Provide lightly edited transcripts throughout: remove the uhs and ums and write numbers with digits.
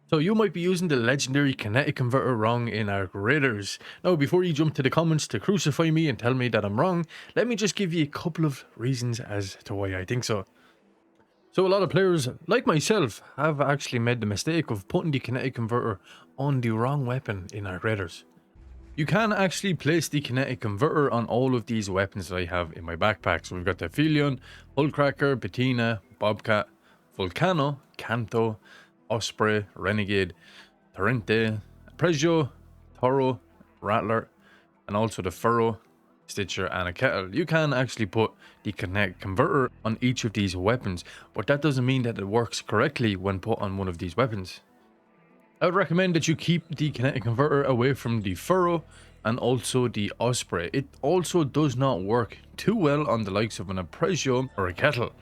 So you might be using the legendary kinetic converter wrong in Arc Raiders. Now before you jump to the comments to crucify me and tell me that I'm wrong, let me just give you a couple of reasons as to why I think so. So a lot of players, like myself, have actually made the mistake of putting the kinetic converter on the wrong weapon in Arc Raiders. You can actually place the kinetic converter on all of these weapons that I have in my backpack. So we've got the Aphelion, Hullcracker, Patina, Bobcat, Volcano, Canto, Osprey, Renegade, Torrente, Prezio, Toro, Rattler, and also the Furrow, Stitcher, and a Kettle. You can actually put the kinetic converter on each of these weapons, but that doesn't mean that it works correctly when put on one of these weapons. I would recommend that you keep the kinetic converter away from the Furrow and also the Osprey. It also does not work too well on the likes of an Prezio or a Kettle.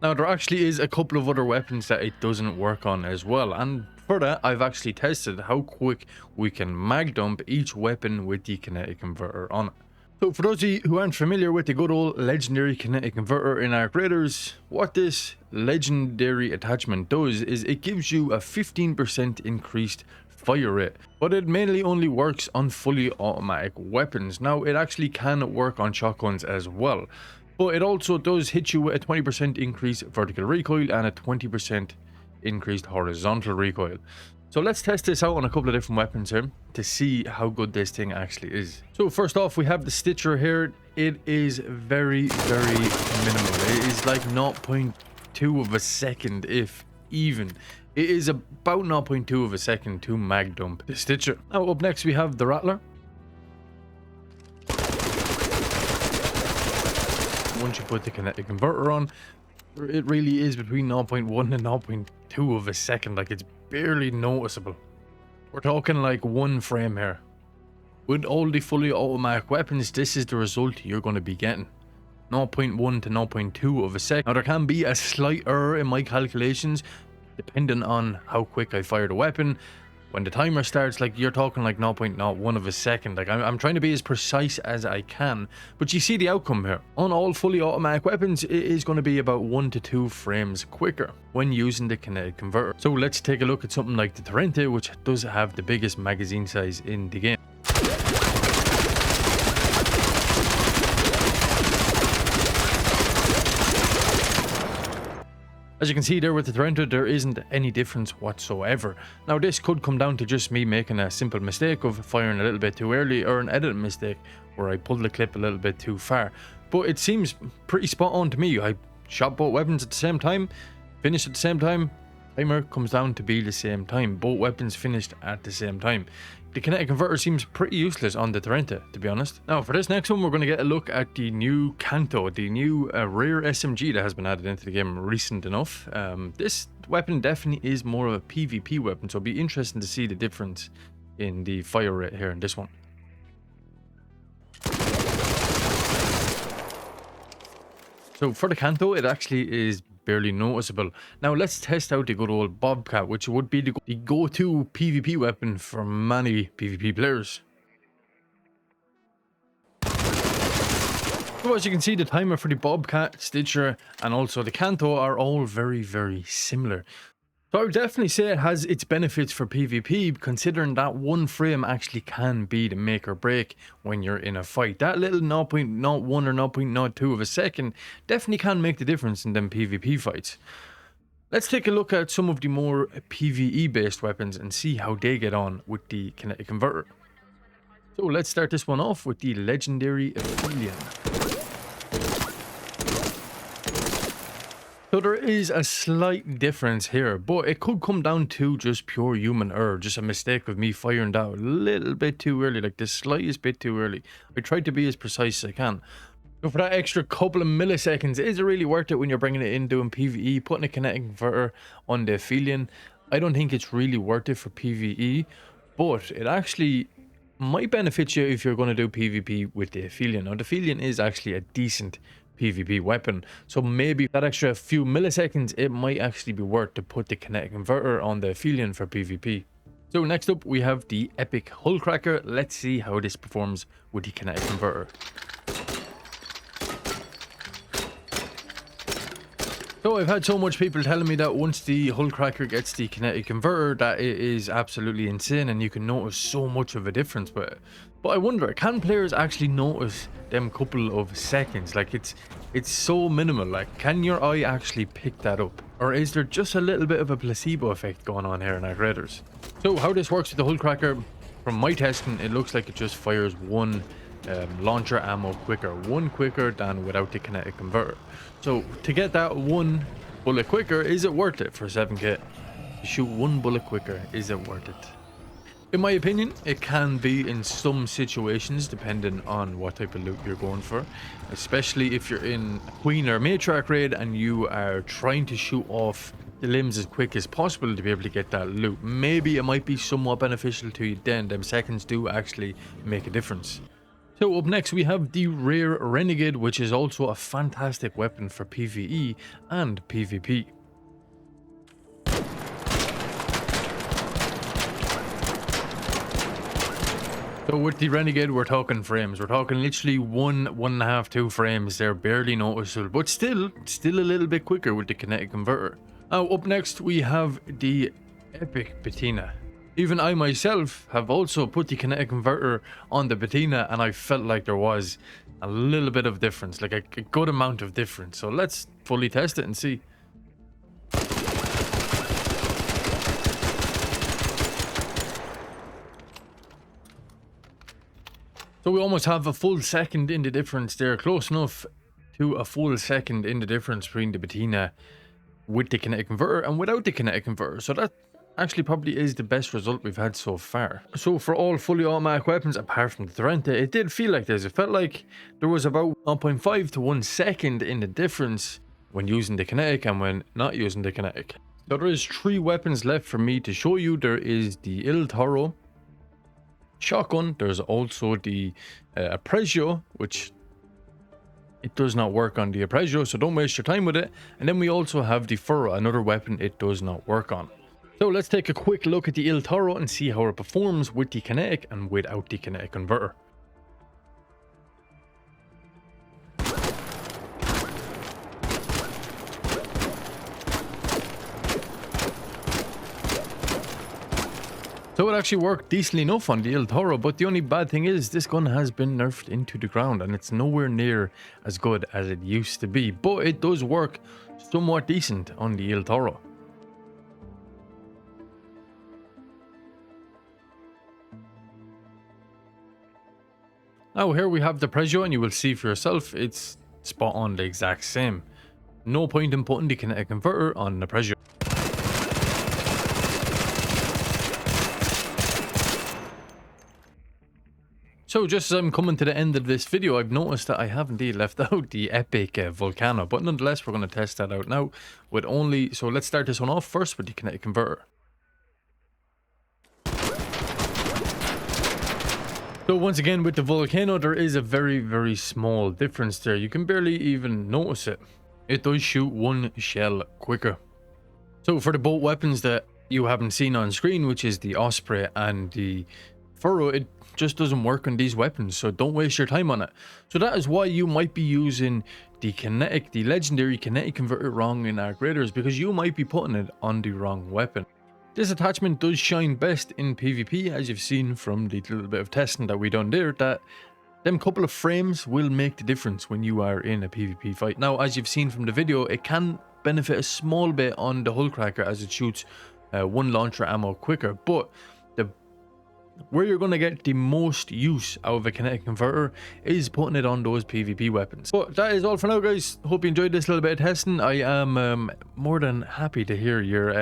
Now there actually is a couple of other weapons that it doesn't work on as well, and for that I've actually tested how quick we can mag dump each weapon with the kinetic converter on it. So for those of you who aren't familiar with the good old legendary kinetic converter in Arc Raiders, what this legendary attachment does is it gives you a 15% increased fire rate, but it mainly only works on fully automatic weapons. Now it actually can work on shotguns as well, but it also does hit you with a 20% increased vertical recoil and a 20% increased horizontal recoil. So let's test this out on a couple of different weapons here to see how good this thing actually is. So first off, we have the Stitcher here. It is very, very minimal. It is like 0.2 of a second, if even. It is about 0.2 of a second to mag dump the Stitcher. Now up next we have the Rattler. Once you put the kinetic converter on, it really is between 0.1 and 0.2 of a second. Like, it's barely noticeable. We're talking like one frame here. With all the fully automatic weapons, this is the result you're going to be getting. 0.1 to 0.2 of a second. Now there can be a slight error in my calculations depending on how quick I fire the weapon. When the timer starts, like, you're talking like 0.01 of a second. Like, I'm trying to be as precise as I can, but you see the outcome here. On all fully automatic weapons, it is going to be about 1 to 2 frames quicker when using the kinetic converter. So let's take a look at something like the Torrente, which does have the biggest magazine size in the game. As you can see there with the Torrente, there isn't any difference whatsoever. Now this could come down to just me making a simple mistake of firing a little bit too early, or an editing mistake where I pulled the clip a little bit too far. But it seems pretty spot on to me. I shot both weapons at the same time, finished at the same time. Timer comes down to be the same time. Both weapons finished at the same time. The kinetic converter seems pretty useless on the Torrente, to be honest. Now for this next one, we're going to get a look at the new Canto, the new rare SMG that has been added into the game recent enough. This weapon definitely is more of a PvP weapon, so it'll be interesting to see the difference in the fire rate here in this one. So for the Canto, it actually is barely noticeable. Now let's test out the good old Bobcat, which would be the go-to PvP weapon for many PvP players. So as you can see, the timer for the Bobcat, Stitcher, and also the Canto are all very, very similar. So I would definitely say it has its benefits for PvP, considering that one frame actually can be the make or break when you're in a fight. That little 0.01 or 0.02 of a second definitely can make the difference in them PvP fights. Let's take a look at some of the more PvE based weapons and see how they get on with the kinetic converter. So let's start this one off with the legendary Aphelion. So there is a slight difference here, but it could come down to just pure human error, just a mistake of me firing that a little bit too early, like the slightest bit too early. I tried to be as precise as I can. So for that extra couple of milliseconds, is it really worth it when you're bringing it in doing PvE, putting a kinetic converter on the Aphelion? I don't think it's really worth it for PvE, but it actually might benefit you if you're going to do PvP with the Aphelion. Now the Aphelion is actually a decent PvP weapon, so maybe that extra few milliseconds, it might actually be worth to put the kinetic converter on the Aphelion for PvP. So next up we have the epic Hullcracker. Let's see how this performs with the kinetic converter. So I've had so much people telling me that once the hull cracker gets the kinetic converter, that it is absolutely insane and you can notice so much of a difference with it. But I wonder, can players actually notice them couple of seconds? Like it's so minimal. Like, can your eye actually pick that up? Or is there just a little bit of a placebo effect going on here in our graders? So how this works with the hull cracker, from my testing, it looks like it just fires one launcher ammo one quicker than without the kinetic converter. So to get that one bullet quicker, is it worth it for 7k? To shoot one bullet quicker, is it worth it? In my opinion, it can be in some situations, depending on what type of loot you're going for. Especially if you're in a queen or matriarch raid and you are trying to shoot off the limbs as quick as possible to be able to get that loot. Maybe it might be somewhat beneficial to you then. Them seconds do actually make a difference. So up next we have the Rare Renegade, which is also a fantastic weapon for PvE and PvP. So with the Renegade, we're talking frames. We're talking literally 1.5, 2 frames. They're barely noticeable, but still a little bit quicker with the kinetic converter. Now up next we have the Epic Patina. Even I myself have also put the kinetic converter on the patina and I felt like there was a little bit of difference, like a good amount of difference. So let's fully test it and see. So we almost have a full second in the difference there, close enough to a full second in the difference between the patina with the kinetic converter and without the kinetic converter. So that actually probably is the best result we've had so far. So for all fully automatic weapons apart from the Torrente, it did feel like this. It felt like there was about 0.5 to 1 second in the difference when using the kinetic and when not using the kinetic. So there is 3 weapons left for me to show you. There is the Il Toro shotgun. There's also the Apprezio, which it does not work on the Apprezio, so don't waste your time with it. And then we also have the Furrow, another weapon it does not work on. So let's take a quick look at the Il Toro and see how it performs with the kinetic and without the kinetic converter. So it actually worked decently enough on the Il Toro, but the only bad thing is this gun has been nerfed into the ground and it's nowhere near as good as it used to be, but it does work somewhat decent on the Il Toro. Now here we have the Apprezio and you will see for yourself it's spot on the exact same. No point in putting the kinetic converter on the Apprezio. So just as I'm coming to the end of this video, I've noticed that I have indeed left out the Epic Volcano, but nonetheless we're going to test that out now with only, so let's start this one off first with the kinetic converter. So once again with the Volcano, there is a very small difference there. You can barely even notice it. It does shoot 1 shell quicker. So for the both weapons that you haven't seen on screen, which is the Osprey and the Furrow, it just doesn't work on these weapons, so don't waste your time on it. So that is why you might be using the legendary kinetic converter wrong in our graders, because you might be putting it on the wrong weapon. This attachment does shine best in PvP, as you've seen from the little bit of testing that we done there, that them couple of frames will make the difference when you are in a PvP fight. Now, as you've seen from the video, it can benefit a small bit on the hull cracker as it shoots 1 launcher ammo quicker, but where you're going to get the most use out of a kinetic converter is putting it on those PvP weapons. But that is all for now, guys. Hope you enjoyed this little bit of testing. I am more than happy to hear your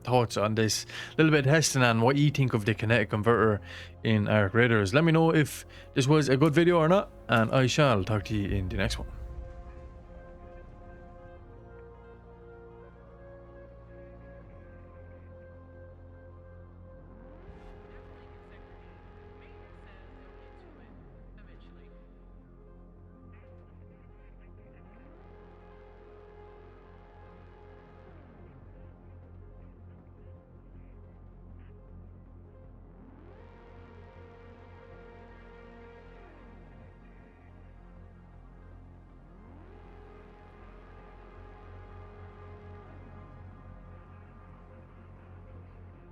thoughts on this little bit of testing and what you think of the kinetic converter in our graders. Let me know if this was a good video or not, and I shall talk to you in the next one.